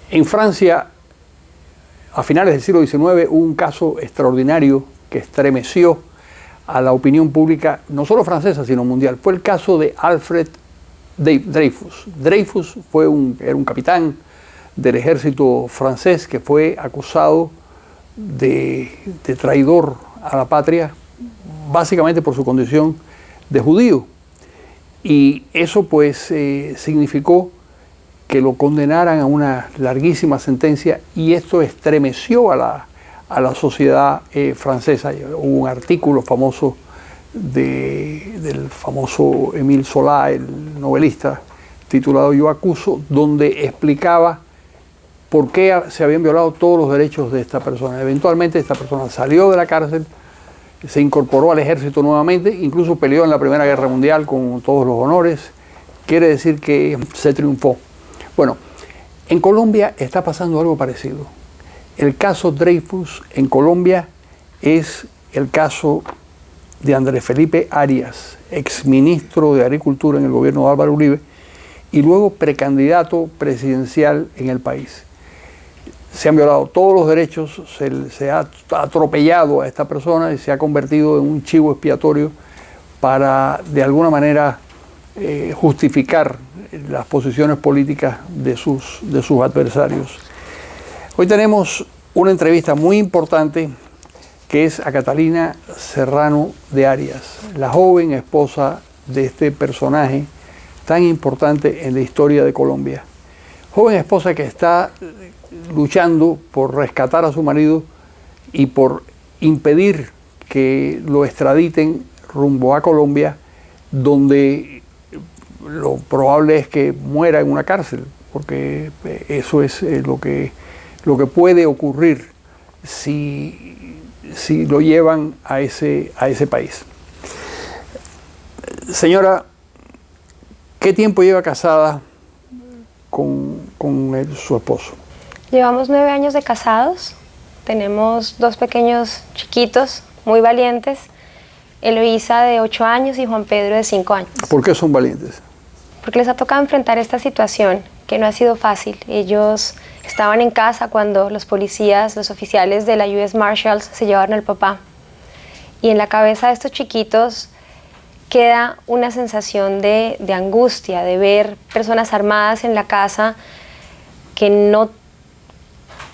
En Francia, a finales del siglo XIX, hubo un caso extraordinario que estremeció a la opinión pública, no solo francesa, sino mundial. Fue el caso de Alfred Dreyfus. Dreyfus era un capitán del ejército francés que fue acusado de traidor a la patria, básicamente por su condición de judío. Y eso pues significó que lo condenaran a una larguísima sentencia, y esto estremeció a la sociedad francesa. Hubo un artículo famoso del famoso Émile Zola, el novelista, titulado Yo acuso, donde explicaba por qué se habían violado todos los derechos de esta persona. Eventualmente esta persona salió de la cárcel, se incorporó al ejército nuevamente, incluso peleó en la Primera Guerra Mundial con todos los honores. Quiere decir que se triunfó. Bueno, en Colombia está pasando algo parecido. El caso Dreyfus en Colombia es el caso de Andrés Felipe Arias, exministro de Agricultura en el gobierno de Álvaro Uribe, y luego precandidato presidencial en el país. Se han violado todos los derechos, se ha atropellado a esta persona y se ha convertido en un chivo expiatorio para, de alguna manera, justificar las posiciones políticas de sus adversarios. Hoy tenemos una entrevista muy importante que es a Catalina Serrano de Arias, la joven esposa de este personaje tan importante en la historia de Colombia. Joven esposa que está luchando por rescatar a su marido y por impedir que lo extraditen rumbo a Colombia, donde lo probable es que muera en una cárcel, porque eso es lo que puede ocurrir si lo llevan a ese país. Señora, ¿qué tiempo lleva casada con su esposo? Llevamos 9 años de casados, tenemos 2 pequeños chiquitos, muy valientes, Eloísa de 8 años y Juan Pedro de 5 años. ¿Por qué son valientes? Porque les ha tocado enfrentar esta situación, que no ha sido fácil. Ellos estaban en casa cuando los policías, los oficiales de la US Marshals se llevaron al papá. Y en la cabeza de estos chiquitos queda una sensación de angustia, de ver personas armadas en la casa que no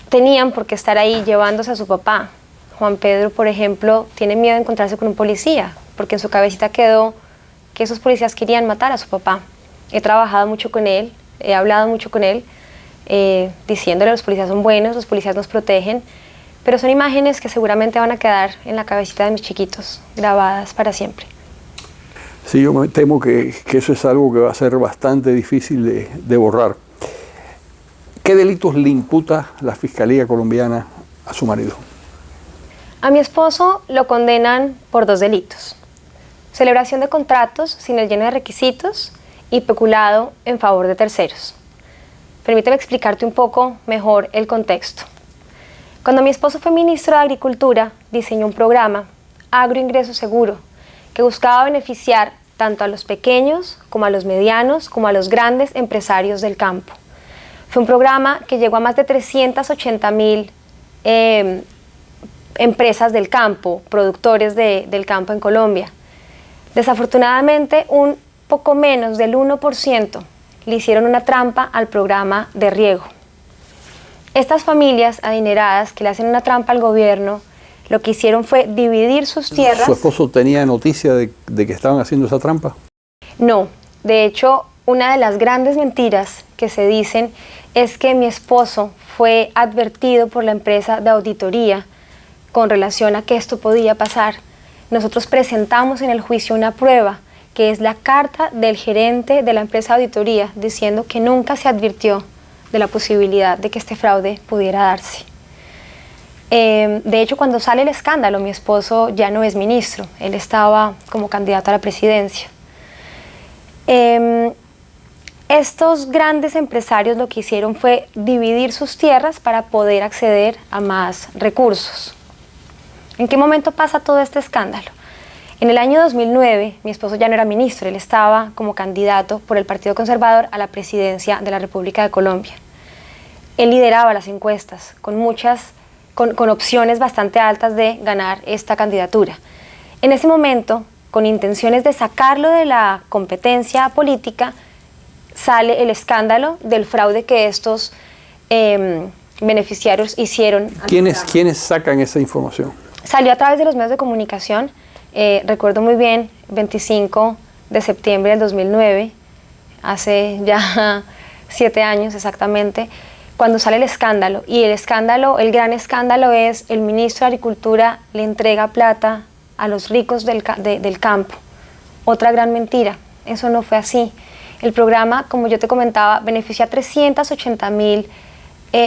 tenían por qué estar ahí llevándose a su papá. Juan Pedro, por ejemplo, tiene miedo de encontrarse con un policía, porque en su cabecita quedó que esos policías querían matar a su papá. He trabajado mucho con él, he hablado mucho con él, diciéndole los policías son buenos, los policías nos protegen, pero son imágenes que seguramente van a quedar en la cabecita de mis chiquitos, grabadas para siempre. Sí, yo me temo que eso es algo que va a ser bastante difícil de borrar. ¿Qué delitos le imputa la Fiscalía colombiana a su marido? A mi esposo lo condenan por 2 delitos. Celebración de contratos sin el lleno de requisitos y peculado en favor de terceros. Permíteme explicarte un poco mejor el contexto. Cuando mi esposo fue ministro de Agricultura, diseñó un programa, Agroingreso Seguro, que buscaba beneficiar tanto a los pequeños, como a los medianos, como a los grandes empresarios del campo. Fue un programa que llegó a más de 380.000 empresas del campo, productores del campo en Colombia. Desafortunadamente, un poco menos del 1% le hicieron una trampa al programa de riego. Estas familias adineradas que le hacen una trampa al gobierno, lo que hicieron fue dividir sus tierras. ¿Su esposo tenía noticia de que estaban haciendo esa trampa? No, de hecho, una de las grandes mentiras que se dicen es que mi esposo fue advertido por la empresa de auditoría con relación a que esto podía pasar. Nosotros presentamos en el juicio una prueba, que es la carta del gerente de la empresa de auditoría, diciendo que nunca se advirtió de la posibilidad de que este fraude pudiera darse. De hecho, cuando sale el escándalo, mi esposo ya no es ministro, él estaba como candidato a la presidencia. Estos grandes empresarios lo que hicieron fue dividir sus tierras para poder acceder a más recursos. ¿En qué momento pasa todo este escándalo? En el año 2009, mi esposo ya no era ministro, él estaba como candidato por el Partido Conservador a la presidencia de la República de Colombia. él lideraba las encuestas con opciones bastante altas de ganar esta candidatura. En ese momento, con intenciones de sacarlo de la competencia política, sale el escándalo del fraude que estos beneficiarios hicieron. ¿Quiénes sacan esa información? Salió a través de los medios de comunicación. Recuerdo muy bien, 25 de septiembre del 2009, hace ya 7 años exactamente, cuando sale el escándalo. Y el gran escándalo es el ministro de Agricultura le entrega plata a los ricos del campo. Otra gran mentira, eso no fue así. El programa, como yo te comentaba, benefició a 380,000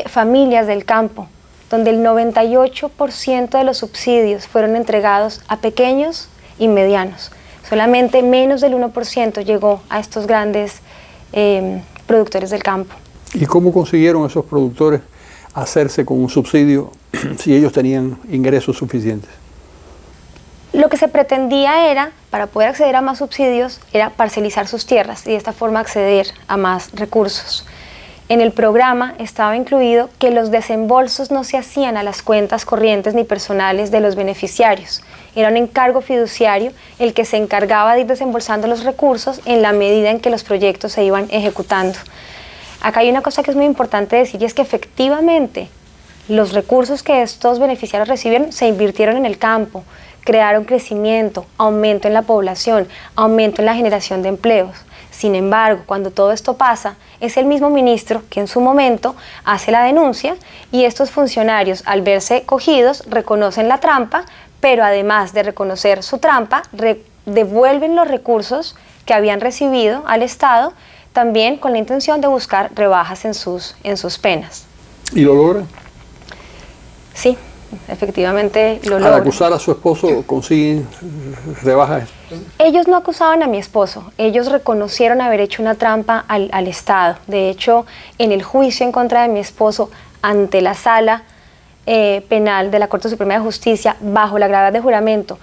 familias del campo, donde el 98% de los subsidios fueron entregados a pequeños y medianos. Solamente menos del 1% llegó a estos grandes productores del campo. ¿Y cómo consiguieron esos productores hacerse con un subsidio si ellos tenían ingresos suficientes? Lo que se pretendía era, para poder acceder a más subsidios, era parcelizar sus tierras y de esta forma acceder a más recursos. En el programa estaba incluido que los desembolsos no se hacían a las cuentas corrientes ni personales de los beneficiarios. Era un encargo fiduciario el que se encargaba de ir desembolsando los recursos en la medida en que los proyectos se iban ejecutando. Acá hay una cosa que es muy importante decir, y es que efectivamente los recursos que estos beneficiarios recibieron se invirtieron en el campo, crearon crecimiento, aumento en la población, aumento en la generación de empleos. Sin embargo, cuando todo esto pasa, es el mismo ministro que en su momento hace la denuncia y estos funcionarios, al verse cogidos, reconocen la trampa, pero además de reconocer su trampa, devuelven los recursos que habían recibido al Estado, también con la intención de buscar rebajas en sus penas. ¿Y lo logran? Sí. Efectivamente lo logran. Al acusar a su esposo consiguen rebajas. Ellos no acusaban a mi esposo, ellos reconocieron haber hecho una trampa al Estado. De hecho, en el juicio en contra de mi esposo ante la sala penal de la Corte Suprema de Justicia, bajo la gravedad de juramento,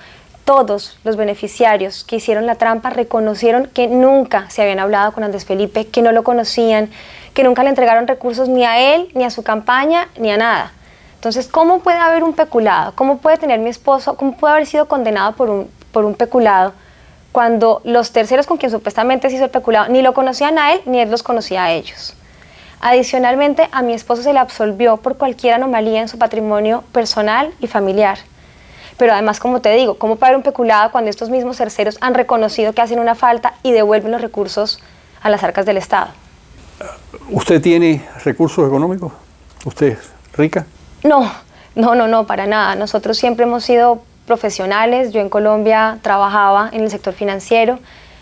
todos los beneficiarios que hicieron la trampa reconocieron que nunca se habían hablado con Andrés Felipe, que no lo conocían, que nunca le entregaron recursos ni a él, ni a su campaña, ni a nada. Entonces, ¿cómo puede haber un peculado? ¿Cómo puede tener mi esposo? ¿Cómo puede haber sido condenado por un peculado cuando los terceros con quien supuestamente se hizo el peculado ni lo conocían a él ni él los conocía a ellos? Adicionalmente, a mi esposo se le absolvió por cualquier anomalía en su patrimonio personal y familiar. Pero además, como te digo, ¿cómo puede haber un peculado cuando estos mismos terceros han reconocido que hacen una falta y devuelven los recursos a las arcas del Estado? ¿Usted tiene recursos económicos? ¿Usted es rica? No, para nada. Nosotros siempre hemos sido profesionales. Yo en Colombia trabajaba en el sector financiero,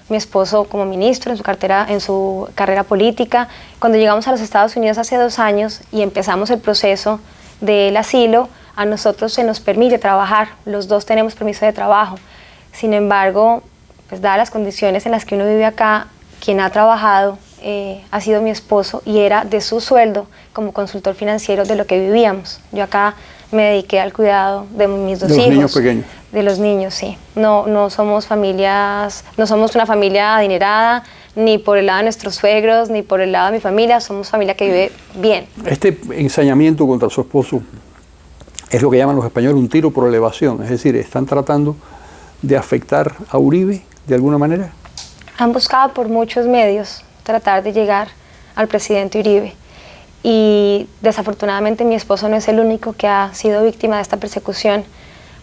mi esposo como ministro en su carrera política. Cuando llegamos a los Estados Unidos hace 2 años y empezamos el proceso del asilo, a nosotros se nos permite trabajar, los dos tenemos permiso de trabajo. Sin embargo, pues dadas las condiciones en las que uno vive acá, quien ha trabajado ha sido mi esposo y era de su sueldo como consultor financiero de lo que vivíamos. Yo acá me dediqué al cuidado de mis 2 hijos. De los niños pequeños. De los niños, sí. No somos una familia adinerada, ni por el lado de nuestros suegros, ni por el lado de mi familia, somos familia que vive bien. Este ensañamiento contra su esposo es lo que llaman los españoles un tiro por elevación, es decir, están tratando de afectar a Uribe de alguna manera. Han buscado por muchos medios tratar de llegar al presidente Uribe y desafortunadamente mi esposo no es el único que ha sido víctima de esta persecución.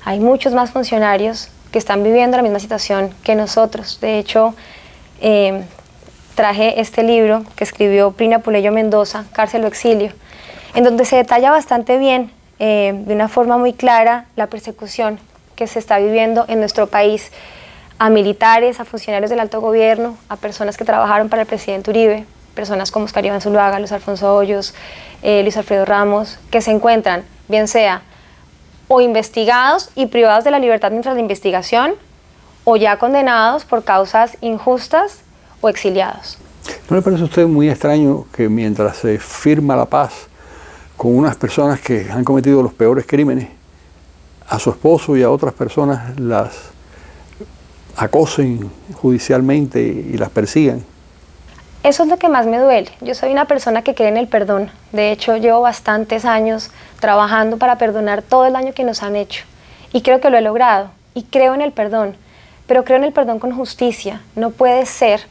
Hay muchos más funcionarios que están viviendo la misma situación que nosotros. De hecho, traje este libro que escribió Prina Puleyo Mendoza, Cárcel o Exilio, en donde se detalla bastante bien, de una forma muy clara, la persecución que se está viviendo en nuestro país a militares, a funcionarios del alto gobierno, a personas que trabajaron para el presidente Uribe, personas como Oscar Iván Zuluaga, Luis Alfonso Hoyos, Luis Alfredo Ramos, que se encuentran, bien sea, o investigados y privados de la libertad mientras la investigación, o ya condenados por causas injustas o exiliados. ¿No le parece a usted muy extraño que mientras se firma la paz con unas personas que han cometido los peores crímenes, a su esposo y a otras personas las acosen judicialmente y las persigan? Eso es lo que más me duele. Yo soy una persona que cree en el perdón. De hecho, llevo bastantes años trabajando para perdonar todo el daño que nos han hecho. Y creo que lo he logrado. Y creo en el perdón. Pero creo en el perdón con justicia. No puede ser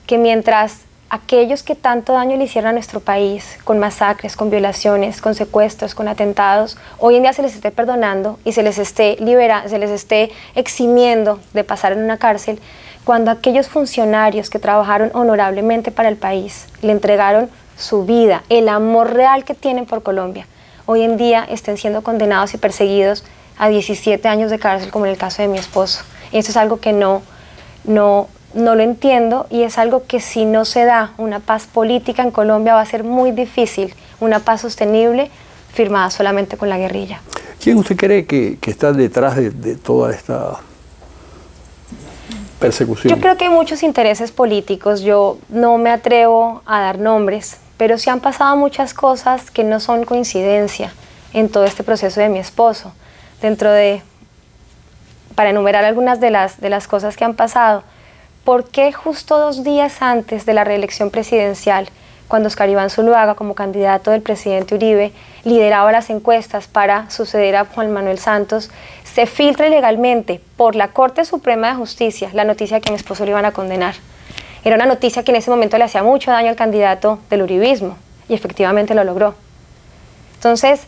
que mientras aquellos que tanto daño le hicieron a nuestro país, con masacres, con violaciones, con secuestros, con atentados, hoy en día se les esté perdonando y se les esté eximiendo de pasar en una cárcel, cuando aquellos funcionarios que trabajaron honorablemente para el país, le entregaron su vida, el amor real que tienen por Colombia, hoy en día estén siendo condenados y perseguidos a 17 años de cárcel, como en el caso de mi esposo. Y eso es algo que no lo entiendo, y es algo que si no se da una paz política en Colombia va a ser muy difícil, una paz sostenible firmada solamente con la guerrilla. ¿Quién usted cree que está detrás de toda esta persecución? Yo creo que hay muchos intereses políticos. Yo no me atrevo a dar nombres, pero sí han pasado muchas cosas que no son coincidencia en todo este proceso de mi esposo. Para enumerar algunas de las cosas que han pasado, ¿por qué justo 2 días antes de la reelección presidencial, cuando Oscar Iván Zuluaga, como candidato del presidente Uribe, lideraba las encuestas para suceder a Juan Manuel Santos, se filtra ilegalmente por la Corte Suprema de Justicia la noticia de que a mi esposo lo iban a condenar? Era una noticia que en ese momento le hacía mucho daño al candidato del uribismo, y efectivamente lo logró. Entonces,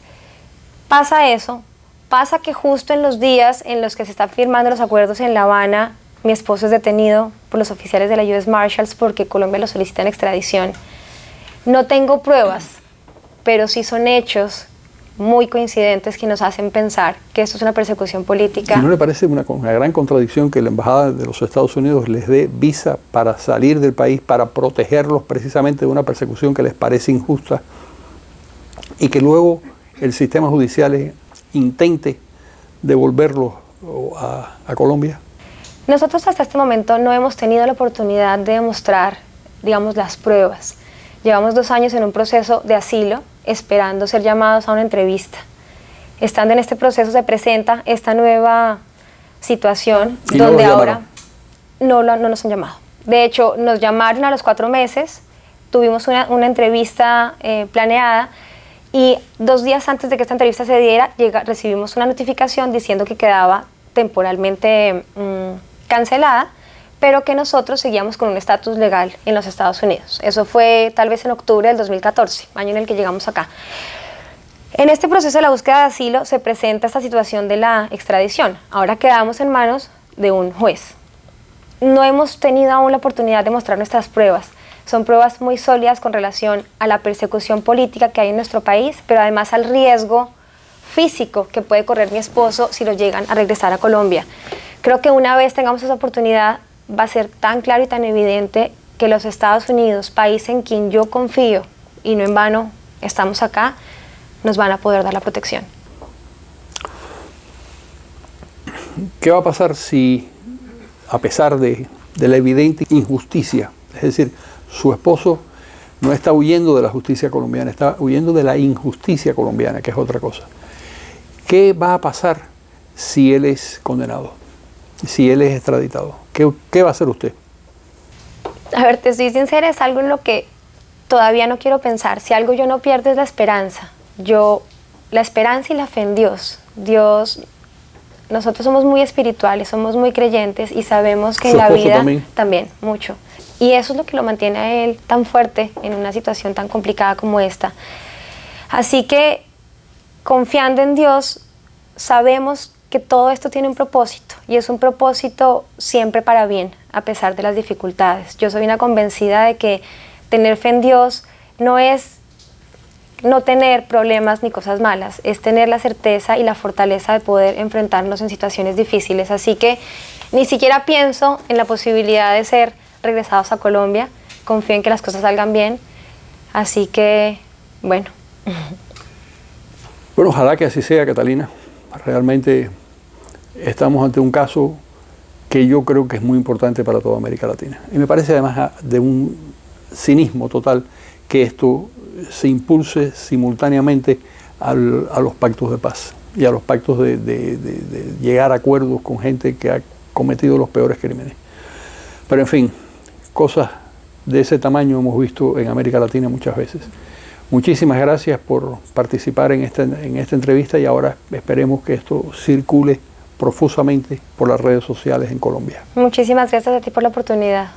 pasa eso, pasa que justo en los días en los que se están firmando los acuerdos en La Habana, mi esposo es detenido por los oficiales de la US Marshals porque Colombia lo solicita en extradición. No tengo pruebas, pero sí son hechos muy coincidentes que nos hacen pensar que esto es una persecución política. ¿Y no le parece una gran contradicción que la Embajada de los Estados Unidos les dé visa para salir del país, para protegerlos precisamente de una persecución que les parece injusta, y que luego el sistema judicial intente devolverlos a Colombia? Nosotros hasta este momento no hemos tenido la oportunidad de demostrar, digamos, las pruebas. Llevamos 2 años en un proceso de asilo, esperando ser llamados a una entrevista. Estando en este proceso se presenta esta nueva situación donde ahora no nos han llamado. De hecho, nos llamaron a los 4 meses, tuvimos una entrevista planeada, y 2 días antes de que esta entrevista se diera, recibimos una notificación diciendo que quedaba temporalmente cancelada, pero que nosotros seguíamos con un estatus legal en los Estados Unidos. Eso fue tal vez en octubre del 2014, año en el que llegamos acá. En este proceso de la búsqueda de asilo se presenta esta situación de la extradición. Ahora quedamos en manos de un juez. No hemos tenido aún la oportunidad de mostrar nuestras pruebas. Son pruebas muy sólidas con relación a la persecución política que hay en nuestro país, pero además al riesgo físico que puede correr mi esposo si lo llegan a regresar a Colombia. Creo que una vez tengamos esa oportunidad, va a ser tan claro y tan evidente que los Estados Unidos, país en quien yo confío, y no en vano estamos acá, nos van a poder dar la protección. ¿Qué va a pasar si, a pesar de la evidente injusticia, es decir, su esposo no está huyendo de la justicia colombiana, está huyendo de la injusticia colombiana, que es otra cosa? ¿Qué va a pasar si él es condenado, si él es extraditado? ¿Qué va a hacer usted? A ver, te soy sincera, es algo en lo que todavía no quiero pensar. Si algo yo no pierdo es la esperanza. La esperanza y la fe en Dios. Nosotros somos muy espirituales, somos muy creyentes y sabemos que en la vida también mucho. Y eso es lo que lo mantiene a él tan fuerte en una situación tan complicada como esta. Así que, confiando en Dios, sabemos que todo esto tiene un propósito, y es un propósito siempre para bien, a pesar de las dificultades. Yo soy una convencida de que tener fe en Dios no es no tener problemas ni cosas malas, es tener la certeza y la fortaleza de poder enfrentarnos en situaciones difíciles. Así que ni siquiera pienso en la posibilidad de ser regresados a Colombia, confío en que las cosas salgan bien, así que, bueno. Bueno, ojalá que así sea, Catalina. Realmente estamos ante un caso que yo creo que es muy importante para toda América Latina. Y me parece además de un cinismo total que esto se impulse simultáneamente a los pactos de paz y a los pactos de llegar a acuerdos con gente que ha cometido los peores crímenes. Pero en fin, cosas de ese tamaño hemos visto en América Latina muchas veces. Muchísimas gracias por participar en esta entrevista y ahora esperemos que esto circule profusamente por las redes sociales en Colombia. Muchísimas gracias a ti por la oportunidad.